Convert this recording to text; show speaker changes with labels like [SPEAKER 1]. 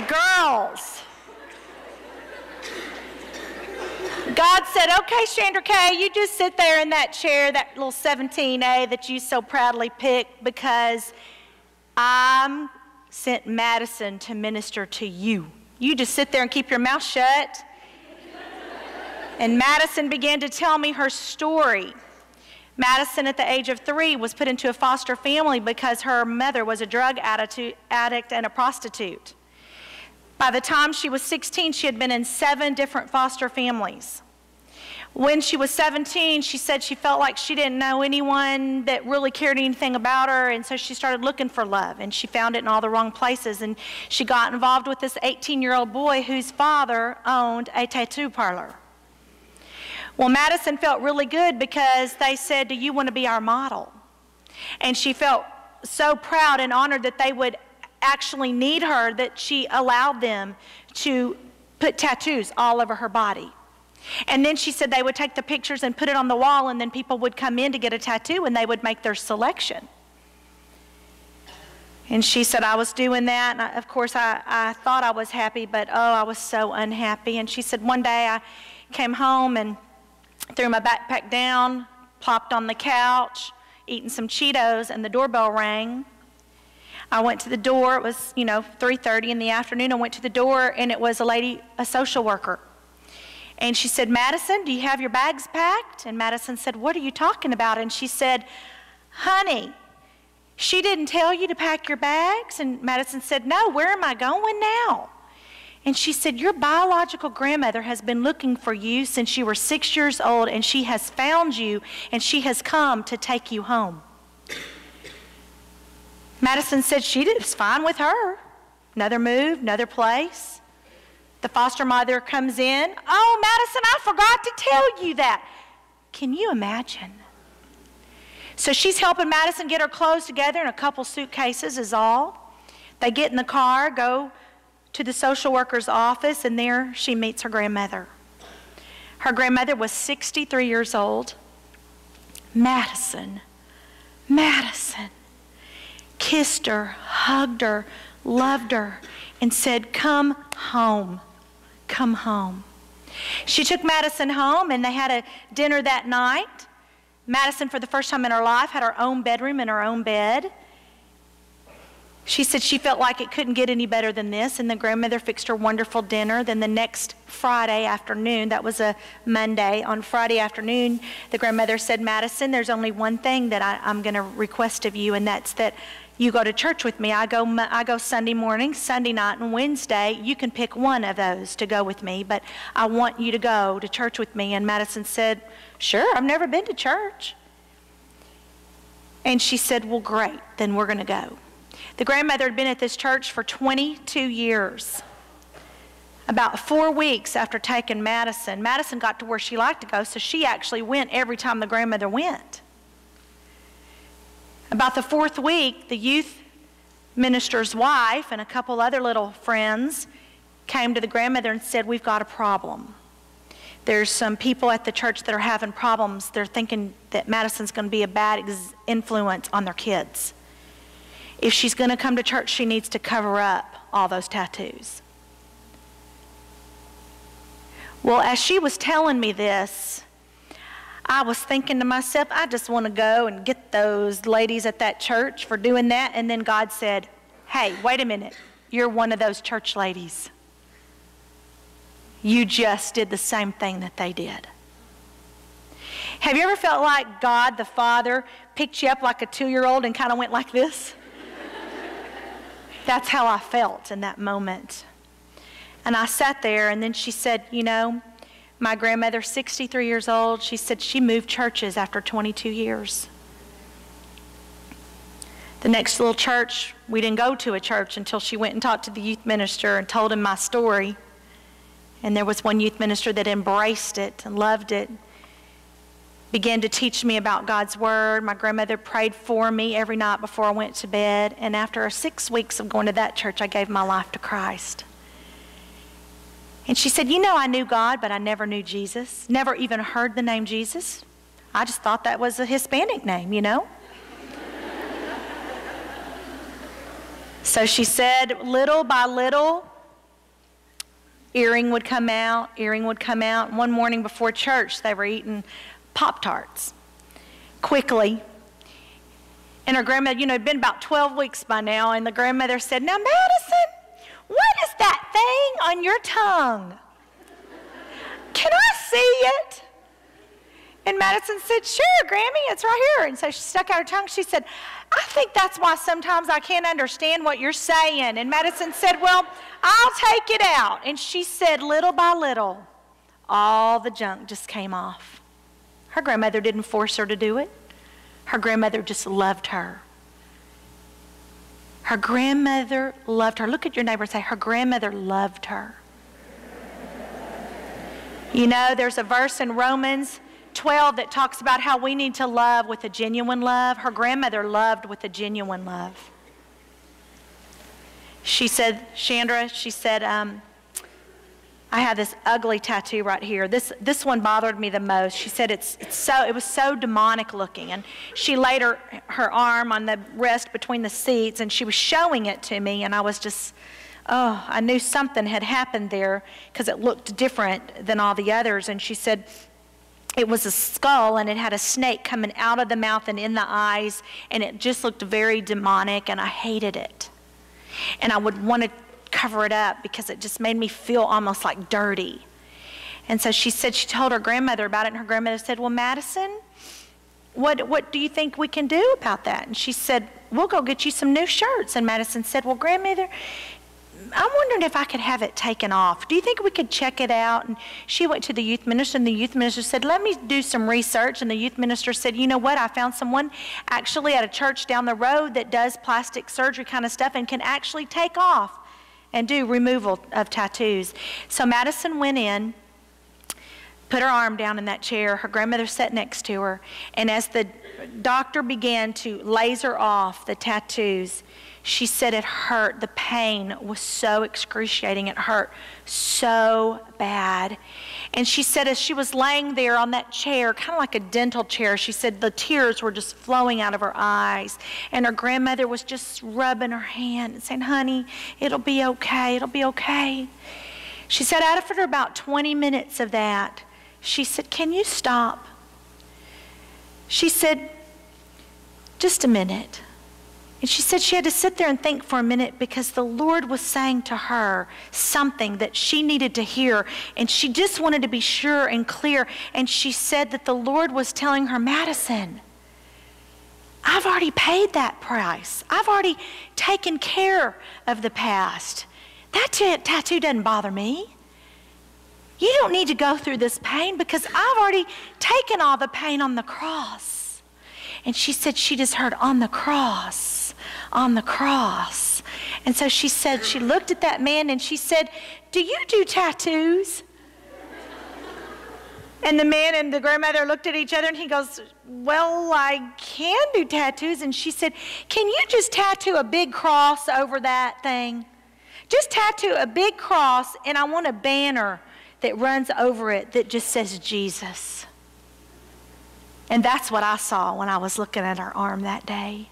[SPEAKER 1] Girls. God said, okay, Chandra K, you just sit there in that chair, that little 17A that you so proudly picked, because I'm sent Madison to minister to you. You just sit there and keep your mouth shut. And Madison began to tell me her story. Madison, at the age of 3, was put into a foster family because her mother was a drug addict and a prostitute. By the time she was 16, she had been in 7 different foster families. When she was 17, she said she felt like she didn't know anyone that really cared anything about her, and so she started looking for love, and she found it in all the wrong places, and she got involved with this 18-year-old boy whose father owned a tattoo parlor. Well, Madison felt really good because they said, do you want to be our model? And she felt so proud and honored that they would actually need her that she allowed them to put tattoos all over her body. And then she said they would take the pictures and put it on the wall, and then people would come in to get a tattoo and they would make their selection. And she said, I was doing that, and of course I thought I was happy, but oh, I was so unhappy. And she said, one day I came home and threw my backpack down, plopped on the couch, eating some Cheetos, and the doorbell rang. I went to the door. It was, 3:30 in the afternoon. I went to the door, and it was a lady, a social worker. And she said, Madison, do you have your bags packed? And Madison said, what are you talking about? And she said, honey, she didn't tell you to pack your bags? And Madison said, no, where am I going now? And she said, your biological grandmother has been looking for you since you were 6 years old, and she has found you, and she has come to take you home. Madison said it was fine with her. Another move, another place. The foster mother comes in. Oh, Madison, I forgot to tell you that. Can you imagine? So she's helping Madison get her clothes together in a couple suitcases is all. They get in the car, go to the social worker's office, and there she meets her grandmother. Her grandmother was 63 years old. Madison kissed her, hugged her, loved her, and said, come home, come home. She took Madison home, and they had a dinner that night. Madison, for the first time in her life, had her own bedroom and her own bed. She said she felt like it couldn't get any better than this, and the grandmother fixed her wonderful dinner. Then the next Friday afternoon, that was a Monday, on Friday afternoon, the grandmother said, Madison, there's only one thing that I'm going to request of you, and that's that you go to church with me. I go Sunday morning, Sunday night, and Wednesday. You can pick one of those to go with me, but I want you to go to church with me. And Madison said, sure, I've never been to church. And she said, well, great, then we're going to go. The grandmother had been at this church for 22 years. About 4 weeks after taking Madison, Madison got to where she liked to go, so she actually went every time the grandmother went. About the 4th week, the youth minister's wife and a couple other little friends came to the grandmother and said, we've got a problem. There's some people at the church that are having problems. They're thinking that Madison's going to be a bad influence on their kids. If she's going to come to church, she needs to cover up all those tattoos. Well, as she was telling me this, I was thinking to myself, I just want to go and get those ladies at that church for doing that. And then God said, hey, wait a minute. You're one of those church ladies. You just did the same thing that they did. Have you ever felt like God the Father picked you up like a 2-year-old and kind of went like this? That's how I felt in that moment. And I sat there, and then she said, my grandmother, 63 years old, she said she moved churches after 22 years. The next little church, we didn't go to a church until she went and talked to the youth minister and told him my story. And there was one youth minister that embraced it and loved it, began to teach me about God's Word. My grandmother prayed for me every night before I went to bed. And after 6 weeks of going to that church, I gave my life to Christ. And she said, I knew God, but I never knew Jesus. Never even heard the name Jesus. I just thought that was a Hispanic name, So she said, little by little, Earring would come out, earring would come out. One morning before church, they were eating Pop-Tarts quickly. And her grandmother, you know, it'd been about 12 weeks by now, and the grandmother said, "Now, Madison, what is that thing on your tongue? Can I see it?" And Madison said, "Sure, Grammy, it's right here." And so she stuck out her tongue. She said, "I think that's why sometimes I can't understand what you're saying." And Madison said, "Well, I'll take it out." And she said, little by little, all the junk just came off. Her grandmother didn't force her to do it. Her grandmother just loved her. Her grandmother loved her. Look at your neighbor and say, her grandmother loved her. You know, there's a verse in Romans 12 that talks about how we need to love with a genuine love. Her grandmother loved with a genuine love. She said, Chandra, she said, I have this ugly tattoo right here. This one bothered me the most. She said it was so demonic looking. And she laid her arm on the rest between the seats, and she was showing it to me, and I was just, oh, I knew something had happened there because it looked different than all the others. And she said it was a skull, and it had a snake coming out of the mouth and in the eyes, and it just looked very demonic, and I hated it. And I would want to cover it up because it just made me feel almost like dirty. And so she said she told her grandmother about it, and her grandmother said, "Well, Madison, what do you think we can do about that?" And she said, "We'll go get you some new shirts." And Madison said, "Well, grandmother, I'm wondering if I could have it taken off. Do you think we could check it out?" And she went to the youth minister, and the youth minister said, "Let me do some research." And the youth minister said, "You know what? I found someone actually at a church down the road that does plastic surgery kind of stuff and can actually take off and do removal of tattoos." So Madison went in, put her arm down in that chair. Her grandmother sat next to her. And as the doctor began to laser off the tattoos, she said it hurt. The pain was so excruciating. It hurt so bad. And she said as she was laying there on that chair, kind of like a dental chair, she said the tears were just flowing out of her eyes. And her grandmother was just rubbing her hand and saying, "Honey, it'll be okay. It'll be okay." She said after about 20 minutes of that, she said, "Can you stop?" She said, "Just a minute." And she said she had to sit there and think for a minute because the Lord was saying to her something that she needed to hear, and she just wanted to be sure and clear. And she said that the Lord was telling her, "Madison, I've already paid that price. I've already taken care of the past. That tattoo doesn't bother me. You don't need to go through this pain because I've already taken all the pain on the cross." And she said she just heard "on the cross, on the cross." And so she said, she looked at that man and she said, "Do you do tattoos?" And the man and the grandmother looked at each other, and he goes, "Well, I can do tattoos." And she said, "Can you just tattoo a big cross over that thing? Just tattoo a big cross, and I want a banner that runs over it that just says Jesus." And that's what I saw when I was looking at her arm that day.